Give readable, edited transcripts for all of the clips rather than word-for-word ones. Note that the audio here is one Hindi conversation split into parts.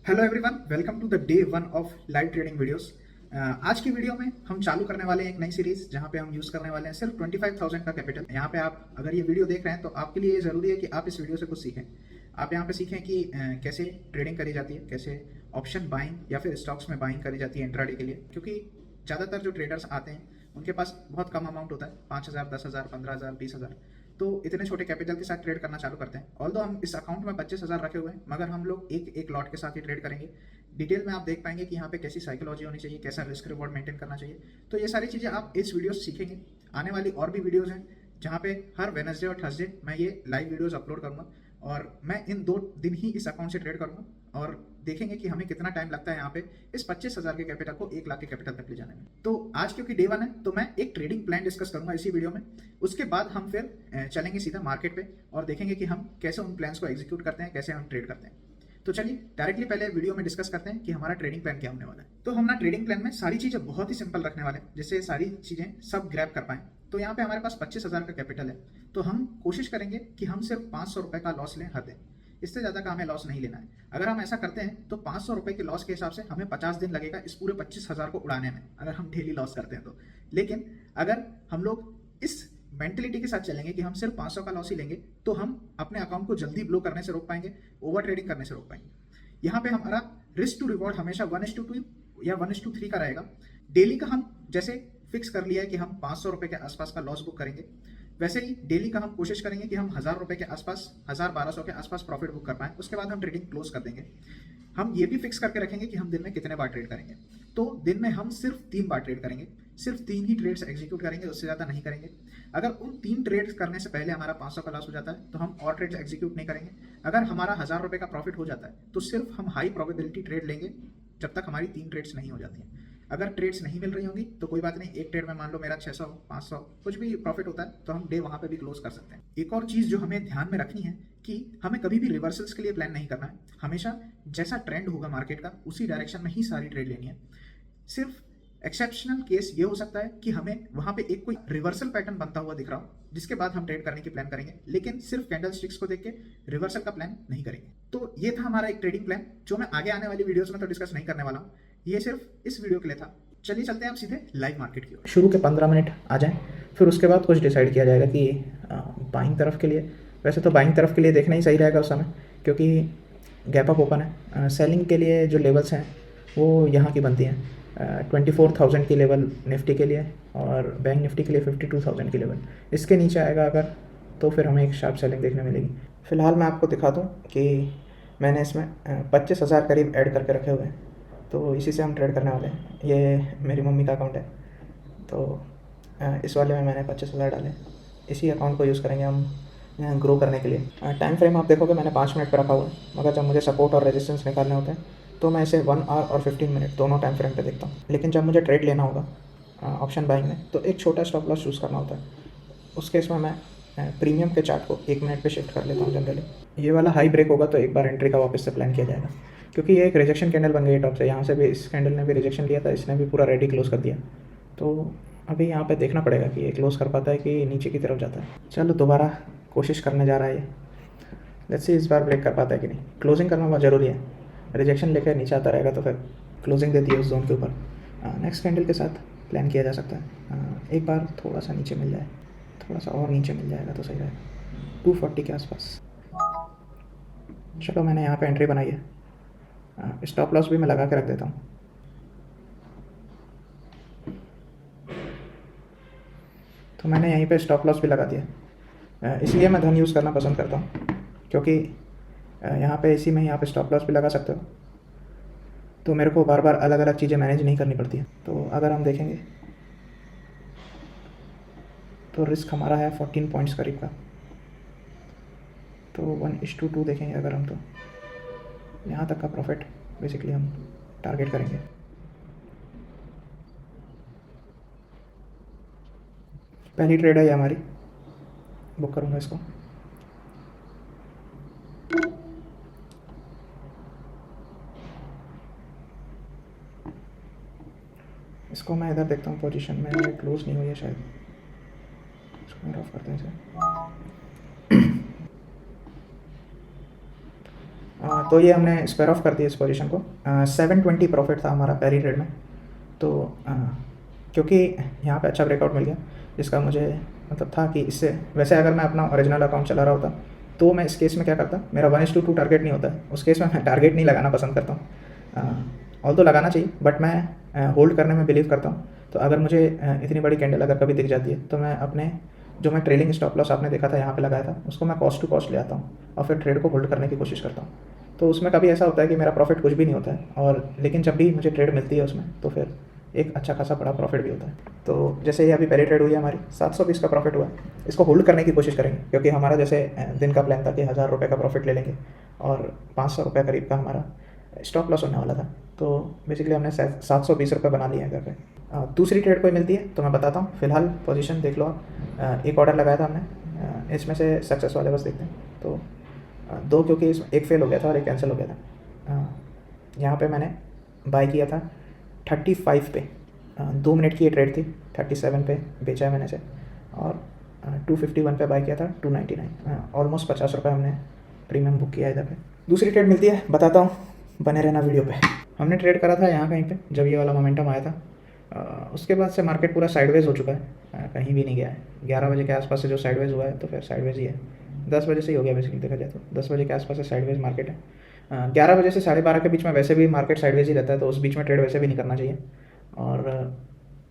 Hello everyone, welcome to the day one of live trading videos. आज की वीडियो में हम चालू करने वाले हैं एक नई सीरीज जहां पे हम यूज करने वाले हैं सिर्फ 25,000 का कैपिटल। यहाँ पे आप अगर ये वीडियो देख रहे हैं तो आपके लिए ये जरूरी है कि आप इस वीडियो से कुछ सीखें। आप यहाँ पे सीखें कि कैसे ट्रेडिंग करी जाती है, कैसे ऑप्शन बाइंग या फिर स्टॉक्स में बाइंग करी जाती है इंट्राडे के लिए। क्योंकि ज़्यादातर जो ट्रेडर्स आते हैं उनके पास बहुत कम अमाउंट होता है, 5,000, 10,000, 15,000, 20,000। तो इतने छोटे कैपिटल के साथ ट्रेड करना चालू करते हैं। ऑल्दो हम इस अकाउंट में 25,000 रखे हुए हैं, मगर हम लोग एक एक लॉट के साथ ही ट्रेड करेंगे। डिटेल में आप देख पाएंगे कि यहाँ पे कैसी साइकोलॉजी होनी चाहिए, कैसा रिस्क रिवॉर्ड मेंटेन करना चाहिए। तो ये सारी चीज़ें आप इस वीडियो से सीखेंगे। आने वाली और भी वीडियोज़ हैं जहाँ पे हर वेडनेसडे और थर्सडे मैं ये लाइव वीडियोज़ अपलोड करूँगा और मैं इन 2 दिन ही इस अकाउंट से ट्रेड करूँगा और देखेंगे कि हमें कितना टाइम लगता है यहाँ पे इस 25,000 के कैपिटल को 1 लाख के कैपिटल तक ले जाने में। तो आज क्योंकि डे 1 है तो मैं एक ट्रेडिंग प्लान डिस्कस करूंगा इसी वीडियो में। उसके बाद हम फिर चलेंगे सीधा मार्केट पे और देखेंगे कि हम कैसे उन प्लान्स को एग्जीक्यूट करते हैं, कैसे हम ट्रेड करते हैं। तो चलिए डायरेक्टली पहले वीडियो में डिस्कस करते हैं कि हमारा ट्रेडिंग प्लान क्या होने वाला है। तो हम ना ट्रेडिंग प्लान में सारी चीजें बहुत ही सिंपल रखने वाले हैं, जिससे सारी चीजें सब ग्रैब कर पाएं। तो यहाँ पे हमारे पास 25,000 का कैपिटल है, तो हम कोशिश करेंगे कि हम सिर्फ 500 रुपए का लॉस लें हर दिन। इससे ज़्यादा का हमें लॉस नहीं लेना है। अगर हम ऐसा करते हैं तो 500 रुपए के लॉस के हिसाब से हमें 50 दिन लगेगा इस पूरे 25,000 को उड़ाने में, अगर हम डेली लॉस करते हैं तो। लेकिन अगर हम लोग इस मेंटेलिटी के साथ चलेंगे कि हम सिर्फ 500 का लॉस ही लेंगे तो हम अपने अकाउंट को जल्दी ब्लो करने से रोक पाएंगे, ओवर ट्रेडिंग करने से रोक पाएंगे। यहाँ पे हमारा रिस्क टू रिवॉर्ड हमेशा 1:2 या 1:3 का रहेगा। डेली का हम जैसे फिक्स कर लिया है कि हम 500 रुपए के आसपास का लॉस बुक करेंगे, वैसे ही डेली का हम कोशिश करेंगे कि हम 1,000 रुपए के आसपास, 1,000-1,200 के आसपास प्रॉफिट बुक कर पाएं। उसके बाद हम ट्रेडिंग क्लोज कर देंगे। हम ये भी फिक्स करके रखेंगे कि हम दिन में कितने बार ट्रेड करेंगे। तो दिन में हम सिर्फ 3 बार ट्रेड करेंगे, सिर्फ 3 ही ट्रेड्स एग्जीक्यूट करेंगे, उससे ज़्यादा नहीं करेंगे। अगर उन 3 ट्रेड्स करने से पहले हमारा 500 का लॉस हो जाता है तो हम और ट्रेड्स एग्जीक्यूट नहीं करेंगे। अगर हमारा 1,000 रुपए का प्रॉफिट हो जाता है तो सिर्फ हम हाई प्रोबेबिलिटी ट्रेड लेंगे जब तक हमारी 3 ट्रेड्स नहीं हो जाती हैं। अगर ट्रेड्स नहीं मिल रही होंगी तो कोई बात नहीं, एक ट्रेड में मान लो मेरा 600, 500 कुछ भी प्रॉफिट होता है तो हम डे वहां पे भी क्लोज कर सकते हैं। एक और चीज जो हमें ध्यान में रखनी है कि हमें कभी भी रिवर्सल्स के लिए प्लान नहीं करना है। हमेशा जैसा ट्रेंड होगा मार्केट का उसी डायरेक्शन में ही सारी ट्रेड लेनी है। सिर्फ एक्सेप्शनल केस ये हो सकता है कि हमें वहां पे एक कोई रिवर्सल पैटर्न बनता हुआ दिख रहा हो जिसके बाद हम ट्रेड करने की प्लान करेंगे, लेकिन सिर्फ कैंडल स्टिक्स को देख के रिवर्सल का प्लान नहीं करेंगे। तो ये था हमारा एक ट्रेडिंग प्लान जो मैं आगे आने वाली वीडियोस में तो डिस्कस नहीं करने वाला हूँ, ये सिर्फ इस वीडियो के लिए था। चलिए चलते हैं आप सीधे लाइव मार्केट की ओर। शुरू के 15 मिनट आ जाएं, फिर उसके बाद कुछ डिसाइड किया जाएगा कि बाइंग तरफ के लिए, वैसे तो बाइंग तरफ के लिए देखना ही सही रहेगा उस समय क्योंकि गैप अप ओपन है। सेलिंग के लिए जो लेवल्स हैं वो यहाँ की बनती हैं। 24,000 की लेवल निफ्टी के लिए और बैंक निफ्टी के लिए 52,000 की लेवल। इसके नीचे आएगा अगर तो फिर हमें एक शार्प सेलिंग देखने मिलेगी। फिलहाल मैं आपको दिखा दूँ कि मैंने इसमें 25,000 करीब ऐड करके रखे हुए हैं, तो इसी से हम ट्रेड करने वाले हैं। ये मेरी मम्मी का अकाउंट है, तो इस वाले में मैंने 25,000 डाले। इसी अकाउंट को यूज़ करेंगे हम ग्रो करने के लिए। टाइम फ्रेम आप देखोगे मैंने 5 मिनट पर रखा हुआ है, मगर जब मुझे सपोर्ट और रेजिस्टेंस निकालने होते हैं तो मैं इसे 1 आवर और 15 मिनट दोनों टाइम फ्रेम पे देखता हूँ। लेकिन जब मुझे ट्रेड लेना होगा ऑप्शन बाइंग में तो एक छोटा स्टॉप लॉस चूज़ करना होता है। उस केस में मैं प्रीमियम के चार्ट को 1 मिनट पे शिफ्ट कर लेता हूँ जनरली। ये वाला हाई ब्रेक होगा तो एक बार एंट्री का वापस से प्लान किया जाएगा क्योंकि ये एक रिजेक्शन कैंडल बन गई टॉप से। यहाँ से भी इस कैंडल ने भी रिजेक्शन लिया था, इसने भी पूरा रेडी क्लोज कर दिया। तो अभी यहाँ पे देखना पड़ेगा कि ये क्लोज कर पाता है कि नीचे की तरफ जाता है। चलो दोबारा कोशिश करने जा रहा है ये, लेट्स सी इस बार ब्रेक कर पाता है कि नहीं। क्लोजिंग करना बहुत ज़रूरी है, रिजेक्शन लेकर नीचे आता रहेगा तो फिर क्लोजिंग देती है उस जोन के ऊपर। नेक्स्ट कैंडल के साथ प्लान किया जा सकता है। एक बार थोड़ा सा नीचे मिल जाए, थोड़ा सा और नीचे मिल जाएगा तो सही रहेगा, 240 के आसपास। चलो मैंने यहाँ पे एंट्री बनाई है, स्टॉप लॉस भी मैं लगा के रख देता हूँ। तो मैंने यहीं पे स्टॉप लॉस भी लगा दिया, इसलिए मैं धन यूज़ करना पसंद करता हूँ क्योंकि यहाँ पे इसी में यहाँ पे स्टॉप लॉस भी लगा सकते हो, तो मेरे को बार बार अलग अलग चीज़ें मैनेज नहीं करनी पड़ती है। तो अगर हम देखेंगे तो रिस्क हमारा है 14 पॉइंट्स करीब का, तो 1:2 देखेंगे अगर हम तो यहाँ तक का प्रॉफिट बेसिकली हम टारगेट करेंगे। पहली ट्रेड है ये हमारी, बुक करूँगा इसको। इसको मैं इधर देखता हूँ पोजीशन में, क्लोज नहीं हुई है शायद, इसको ऑफ करते हैं इसे। तो ये हमने स्क्वायर ऑफ कर दिया इस पोजीशन को। 720 प्रॉफिट था हमारा पहली ट्रेड में। तो क्योंकि यहाँ पे अच्छा ब्रेकआउट मिल गया, जिसका मुझे मतलब था कि इससे वैसे अगर मैं अपना ओरिजिनल अकाउंट चला रहा होता तो मैं इस केस में क्या करता, मेरा 1:2 टारगेट नहीं होता है, उस केस में मैं टारगेट नहीं लगाना पसंद करता हूँ। ऑल तो लगाना चाहिए, बट मैं होल्ड करने में बिलीव करता हूँ। तो अगर मुझे इतनी बड़ी कैंडल अगर कभी दिख जाती है तो मैं अपने जो मैं ट्रेलिंग स्टॉप लॉस आपने देखा था यहाँ पे लगाया था, उसको मैं कॉस्ट टू कॉस्ट ले आता हूँ और फिर ट्रेड को होल्ड करने की कोशिश करता हूँ। तो उसमें कभी ऐसा होता है कि मेरा प्रॉफिट कुछ भी नहीं होता है, और लेकिन जब भी मुझे ट्रेड मिलती है उसमें तो फिर एक अच्छा खासा बड़ा प्रॉफिट भी होता है। तो जैसे ये अभी पहली ट्रेड हुई है हमारी, 720 का प्रॉफिट हुआ है। इसको होल्ड करने की कोशिश करेंगे, क्योंकि हमारा जैसे दिन का प्लान था कि 1000 रुपये का प्रॉफिट ले लेंगे और 500 रुपये करीब का हमारा स्टॉप लॉस होने वाला था। तो बेसिकली हमने 720 रुपये बना लिए हैं घर पे। दूसरी ट्रेड कोई मिलती है तो मैं बताता हूँ। फिलहाल पोजीशन देख लो आप। एक ऑर्डर लगाया था हमने, इसमें से सक्सेस वाले बस देखते हैं। तो दो, क्योंकि इसमें एक फेल हो गया था और एक कैंसिल हो गया था। यहाँ पे मैंने बाय किया था 35 पे, 2 मिनट की ये ट्रेड थी। 37 पे बेचा है मैंने इसे, और 251 पे बाय किया था 299। ऑलमोस्ट 50 रुपये हमने प्रीमियम बुक किया इधर पे। दूसरी ट्रेड मिलती है, बताता हूँ, बने रहना वीडियो पे। हमने ट्रेड करा था यहाँ कहीं पे जब ये वाला मोमेंटम आया था। उसके बाद से मार्केट पूरा साइडवेज हो चुका है, कहीं भी नहीं गया है। 11 बजे के आसपास से जो साइडवेज हुआ है तो फिर साइडवेज ही है। 10 बजे से ही हो गया बेसिकली देखा जाए तो। 10 बजे के आसपास से साइडवेज मार्केट है। 11 बजे से 12:30 के बीच में वैसे भी मार्केट साइडवेज ही रहता है, तो उस बीच में ट्रेड वैसे भी नहीं करना चाहिए। और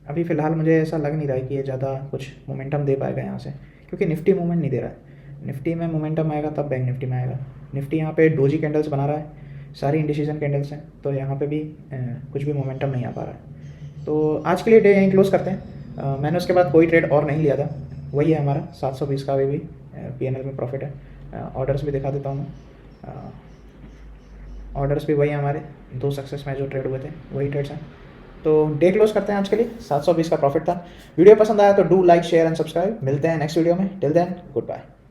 अभी फ़िलहाल मुझे ऐसा लग नहीं रहा है कि ये ज़्यादा कुछ मोमेंटम दे पाएगा यहाँ से, क्योंकि निफ्टी मूवमेंट नहीं दे रहा है। निफ्टी में मोमेंटम आएगा तब बैंक निफ्टी में आएगा। निफ्टी यहाँ पे डोजी कैंडल्स बना रहा है, सारी इंडिसीजन कैंडल्स हैं, तो यहाँ पे भी कुछ भी मोमेंटम नहीं आ पा रहा है। तो आज के लिए डे यहीं क्लोज करते हैं। मैंने उसके बाद कोई ट्रेड और नहीं लिया था। वही है हमारा 720 का अभी भी PNL में प्रॉफिट है। ऑर्डर्स भी दिखा देता हूँ मैं। ऑर्डर्स भी वही हमारे 2 सक्सेस में जो ट्रेड हुए थे वही ट्रेड्स हैं। तो डे क्लोज करते हैं आज के लिए। 720 का प्रॉफिट था। वीडियो पसंद आया तो do like share and subscribe. मिलते हैं नेक्स्ट वीडियो में। Till then good bye.